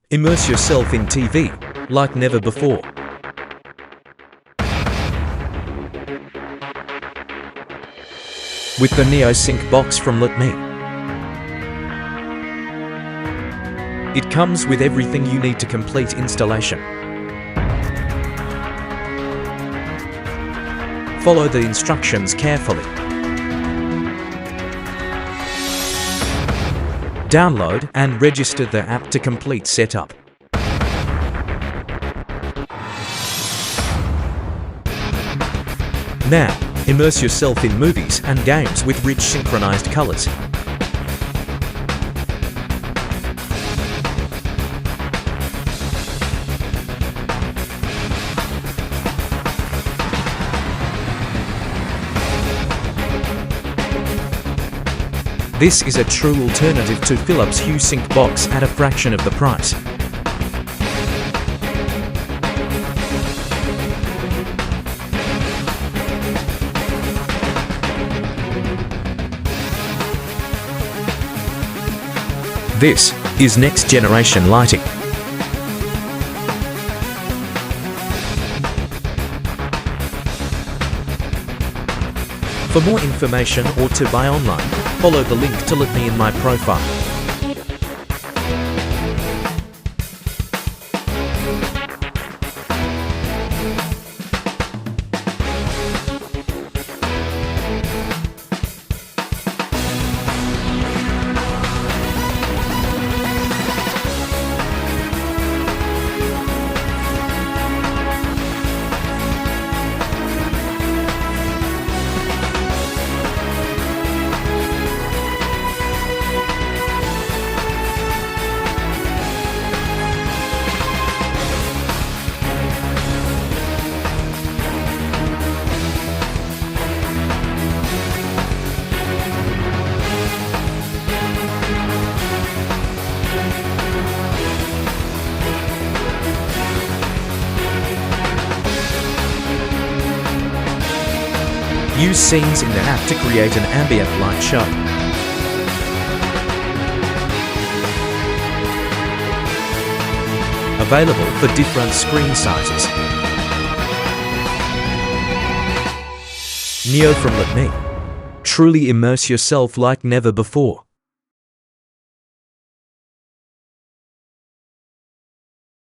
Immerse yourself in TV like never before. With the Neo Sync box from Lytmi. It comes with everything you need to complete installation. Follow the instructions carefully. Download and register the app to complete setup. Now, immerse yourself in movies and games with rich synchronized colors. This is a true alternative to Philips Hue Sync box at a fraction of the price. This is next generation lighting. For more information or to buy online, follow the link to Lytmi in my profile. Use scenes in the app to create an ambient light show. Available for different screen sizes. Neo from Lytmi. Truly immerse yourself like never before.